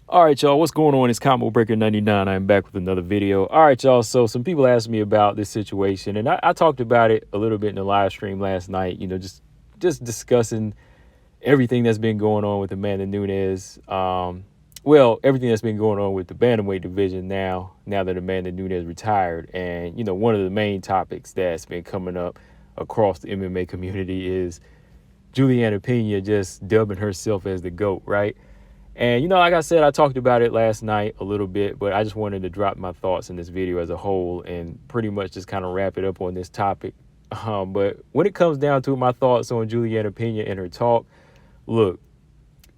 All right, y'all, what's going on? It's Combo Breaker 99. I'm back with another video. All right, y'all, so some people asked me about this situation, and I talked about it a little bit in the live stream last night, just discussing everything that's been going on with Amanda Nunes. Everything that's been going on with the bantamweight division now that Amanda Nunes retired. And, one of the main topics that's been coming up across the MMA community is Julianna Pena just dubbing herself as the GOAT, right? And, like I said, I talked about it last night a little bit, but I just wanted to drop my thoughts in this video as a whole and pretty much just kind of wrap it up on this topic. But when it comes down to it, my thoughts on Julianna Pena and her talk, look,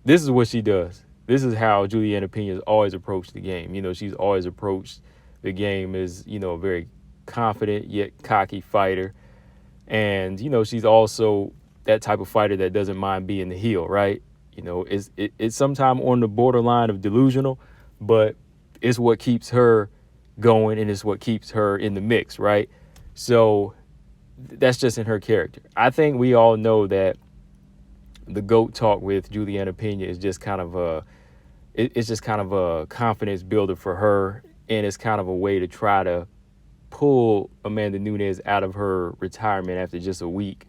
this is what she does. This is how Julianna Pena has always approached the game. She's always approached the game as, a very confident yet cocky fighter. And, she's also that type of fighter that doesn't mind being the heel, right? It's sometimes on the borderline of delusional, but it's what keeps her going and it's what keeps her in the mix, right? So that's just in her character. I think we all know that the GOAT talk with Julianna Pena is just kind of a confidence builder for her, and it's kind of a way to try to pull Amanda Nunes out of her retirement after just a week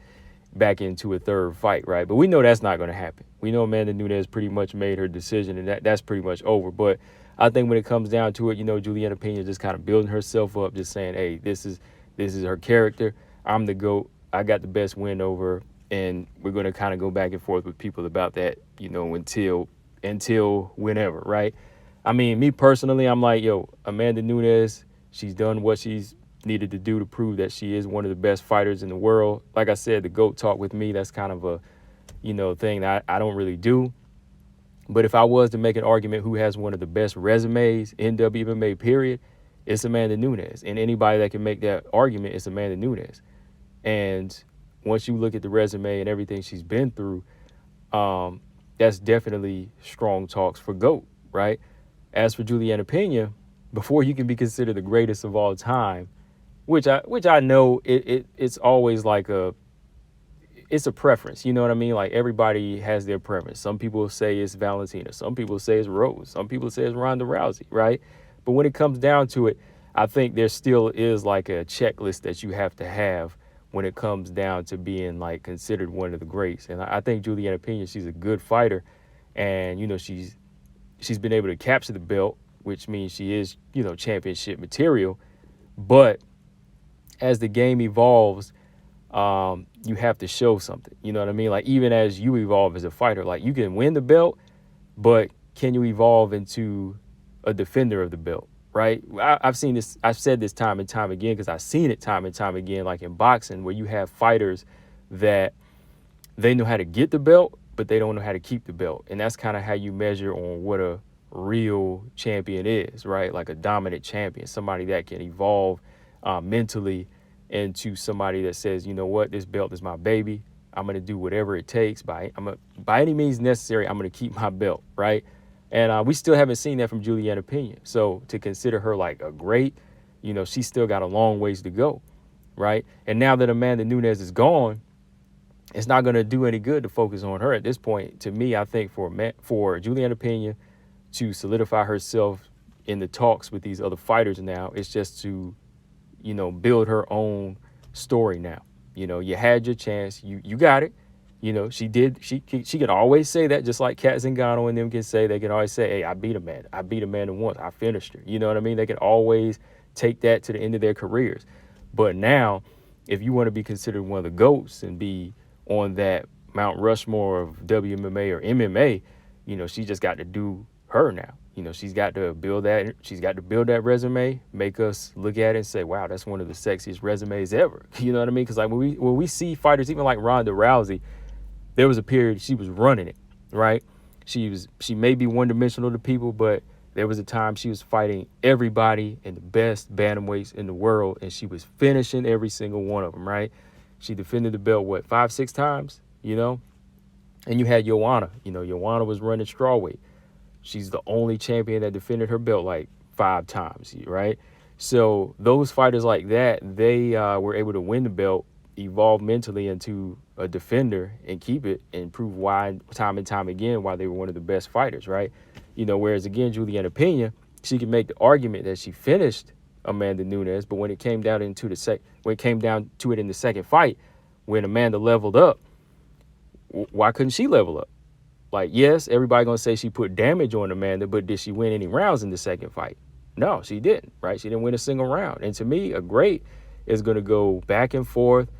back into a third fight, right? But we know that's not going to happen. We know Amanda Nunes pretty much made her decision, and that's pretty much over. But I think when it comes down to it, Julianna Pena just kind of building herself up, just saying, hey, this is her character. I'm the GOAT. I got the best win over her, and we're going to kind of go back and forth with people about that, until whenever, right? I mean, me personally, I'm like, Amanda Nunes, she's done what she's needed to do to prove that she is one of the best fighters in the world. Like I said, the GOAT talk with me, that's kind of a, thing that I don't really do. But if I was to make an argument who has one of the best resumes in WMMA, period, it's Amanda Nunes. And anybody that can make that argument is Amanda Nunes. And once you look at the resume and everything she's been through, that's definitely strong talks for GOAT, right? As for Julianna Pena, before you can be considered the greatest of all time, which I know it's always like it's a preference, you know what I mean? Like everybody has their preference. Some people say it's Valentina, some people say it's Rose, some people say it's Ronda Rousey, right? But when it comes down to it, I think there still is like a checklist that you have to have when it comes down to being like considered one of the greats. And I think Julianna Pena, she's a good fighter, and she's been able to capture the belt, which means she is championship material. But as the game evolves, you have to show something. You know what I mean? Like even as you evolve as a fighter, like you can win the belt, but can you evolve into a defender of the belt? Right? I've seen this. I've said this time and time again because I've seen it time and time again, like in boxing, where you have fighters that they know how to get the belt, but they don't know how to keep the belt. And that's kind of how you measure on what a real champion is, right? Like a dominant champion, somebody that can evolve mentally into somebody that says, you know what, this belt is my baby. I'm going to do whatever it takes by any means necessary. I'm going to keep my belt, right? And we still haven't seen that from Julianna Pena. So to consider her like a great, she's still got a long ways to go, right? And now that Amanda Nunes is gone, it's not going to do any good to focus on her at this point. To me, I think for Julianna Pena to solidify herself in the talks with these other fighters now, it's just to, build her own story now. You had your chance. You got it. She did. She can always say that, just like Kat Zingano and them can say. They can always say, hey, I beat Amanda once. I finished her. You know what I mean? They can always take that to the end of their careers. But now, if you want to be considered one of the GOATs and be on that Mount Rushmore of WMMA or MMA, she just got to do her now. She's got to build that resume, make us look at it and say, wow, that's one of the sexiest resumes ever. You know what I mean? Because like when we see fighters, even like Ronda Rousey, there was a period she was running it, right? She may be one-dimensional to people, but there was a time she was fighting everybody in the best bantamweights in the world, and she was finishing every single one of them, right? She defended the belt, 5-6 times, And you had Joanna. Joanna was running strawweight. She's the only champion that defended her belt like 5 times, right? So those fighters like that, they were able to win the belt, evolve mentally into a defender and keep it, and prove why time and time again why they were one of the best fighters, right? Whereas again, Julianna Pena, she can make the argument that she finished Amanda Nunes, but when it came down to it in the second fight, when Amanda leveled up, why couldn't she level up? Like, yes, everybody gonna say she put damage on Amanda, but did she win any rounds in the second fight? No, she didn't, right? She didn't win a single round. And to me, a great is gonna go back and forth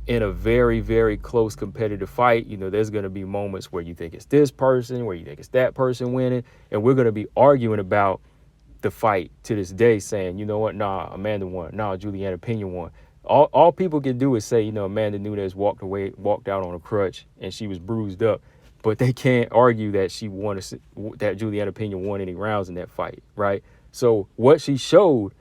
in a very, very close competitive fight. There's gonna be moments where you think it's this person, where you think it's that person winning, and we're gonna be arguing about the fight to this day, saying, you know what, nah, Amanda won, nah, Julianna Pena won. All people can do is say, Amanda Nunes walked out on a crutch and she was bruised up, but they can't argue that that Julianna Pena won any rounds in that fight, right? So what she showed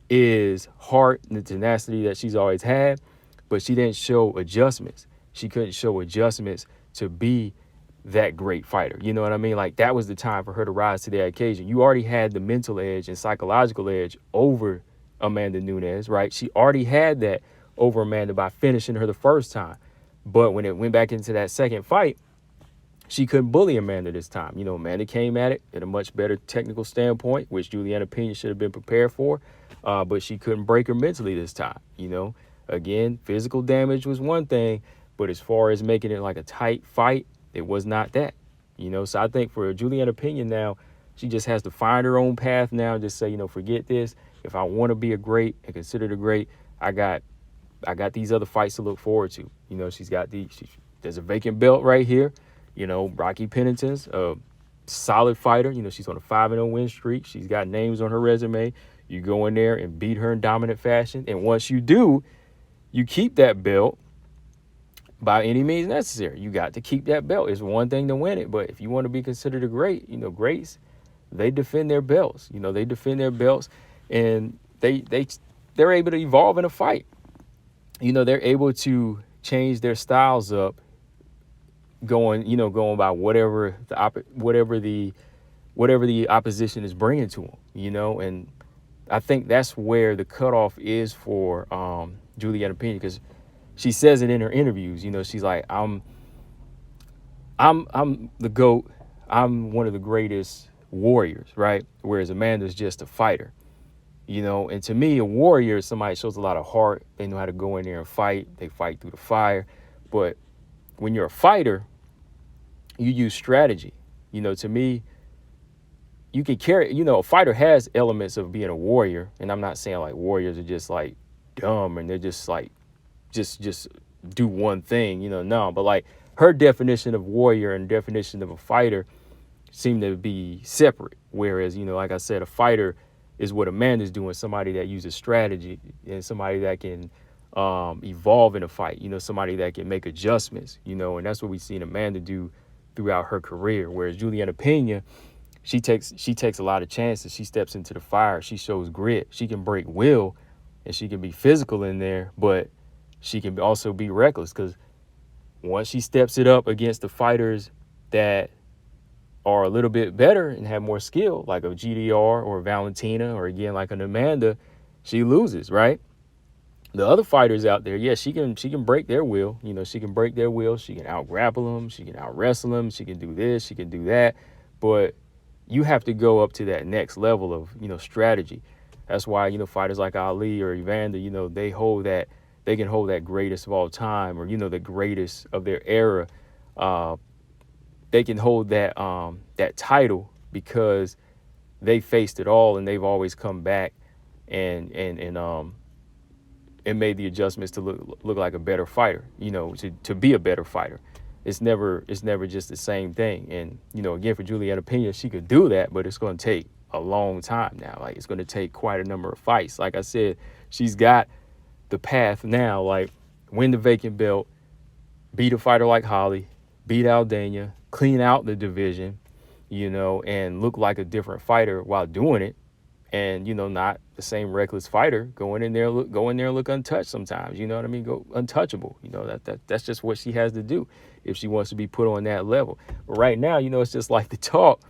is heart and the tenacity that she's always had, but she didn't show adjustments. She couldn't show adjustments to be that great fighter. You know what I mean? Like, that was the time for her to rise to the occasion. You already had the mental edge and psychological edge over Amanda Nunes, right? She already had that over Amanda by finishing her the first time. But when it went back into that second fight, she couldn't bully Amanda this time. Amanda came at it at a much better technical standpoint, which Julianna Pena should have been prepared for, but she couldn't break her mentally this time. Again, physical damage was one thing, but as far as making it like a tight fight, it was not that. So I think for Julianna Pena now, she just has to find her own path now and just say, forget this. If I want to be a great and considered a great, I got these other fights to look forward to. There's a vacant belt right here. Rocky Pennington's a solid fighter. She's on a 5-0 win streak. She's got names on her resume. You go in there and beat her in dominant fashion. And once you do, you keep that belt by any means necessary. You got to keep that belt. It's one thing to win it, but if you want to be considered a great, greats, they defend their belts. They defend their belts, and they're able to evolve in a fight. They're able to change their styles up, going by whatever the opposition is bringing to them. And I think that's where the cutoff is for Julianna Pena, because she says it in her interviews. She's like, I'm the GOAT. I'm one of the greatest warriors, right? Whereas Amanda's just a fighter. And to me, a warrior is somebody who shows a lot of heart. They know how to go in there and fight. They fight through the fire. But when you're a fighter, you use strategy. To me, you can carry, a fighter has elements of being a warrior. And I'm not saying like warriors are just like dumb and they're just like, just do one thing, no. But like her definition of warrior and definition of a fighter seem to be separate. Whereas, like I said, a fighter is what Amanda's doing, somebody that uses strategy and somebody that can evolve in a fight, somebody that can make adjustments, and that's what we've seen Amanda do throughout her career. Whereas Julianna Pena, she takes a lot of chances. She steps into the fire. She shows grit. She can break will and she can be physical in there, but she can also be reckless, because once she steps it up against the fighters that are a little bit better and have more skill, like a GDR or a Valentina, or again, like an Amanda, she loses, right? The other fighters out there, she can break their will. She can break their will. She can out-grapple them. She can out-wrestle them. She can do this. She can do that. But you have to go up to that next level of, strategy. That's why, fighters like Ali or Evander, they can hold that greatest of all time, or, the greatest of their era. They can hold that title because they faced it all and they've always come back and made the adjustments to look like a better fighter, to be a better fighter. It's never just the same thing. And, again, for Julianna Pena, she could do that, but it's going to take a long time now. Like, it's going to take quite a number of fights. Like I said, she's got the path now, like win the vacant belt, beat a fighter like Holly, beat Aldana, clean out the division, and look like a different fighter while doing it. And, not the same reckless fighter going in there and look untouched sometimes, you know what I mean? Go untouchable. That's just what she has to do if she wants to be put on that level. But right now, it's just like the talk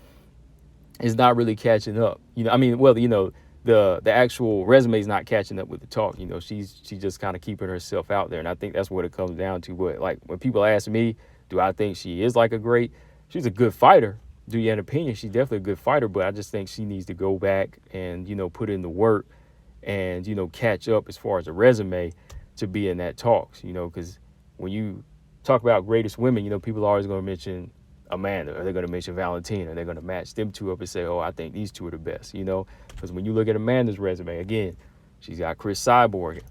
is not really catching up. The actual resume is not catching up with the talk. She's just kind of keeping herself out there. And I think that's what it comes down to. But like when people ask me, do I think she is like a great? She's a good fighter. Julianna Pena, she's definitely a good fighter, but I just think she needs to go back and, put in the work and, catch up as far as a resume to be in that talks, because when you talk about greatest women, people are always going to mention Amanda, or they're going to mention Valentina. They're going to match them two up and say, oh, I think these two are the best, because when you look at Amanda's resume, again, she's got Chris Cyborg,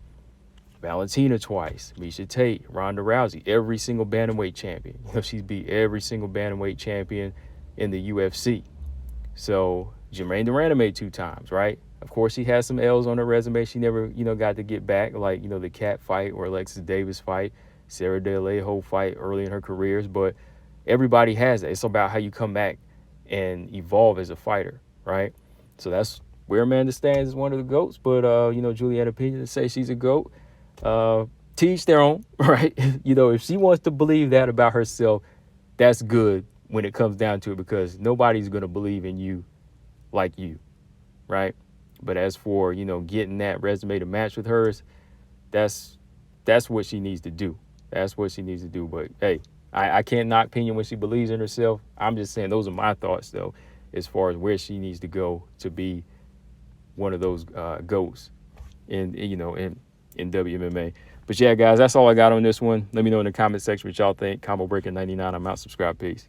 Valentina twice, Miesha Tate, Ronda Rousey, every single bantamweight champion. She's beat every single bantamweight champion in the UFC. So Jermaine Durandame 2 times, right? Of course, she has some L's on her resume. She never, got to get back, like, the Cat fight or Alexis Davis fight, Sarah De La fight early in her careers. But everybody has that. It's about how you come back and evolve as a fighter, right? So that's where Amanda stands as one of the GOATs. But, Julianna Pena to say she's a GOAT, to each their own, right? If she wants to believe that about herself, that's good when it comes down to it, because nobody's going to believe in you like you, right? But as for, getting that resume to match with hers, that's what she needs to do. That's what she needs to do. But, hey, I can't knock Pena when she believes in herself. I'm just saying those are my thoughts, though, as far as where she needs to go to be one of those GOATs in WMMA. But, yeah, guys, that's all I got on this one. Let me know in the comment section what y'all think. Combo Breaker 99. I'm out. Subscribe. Peace.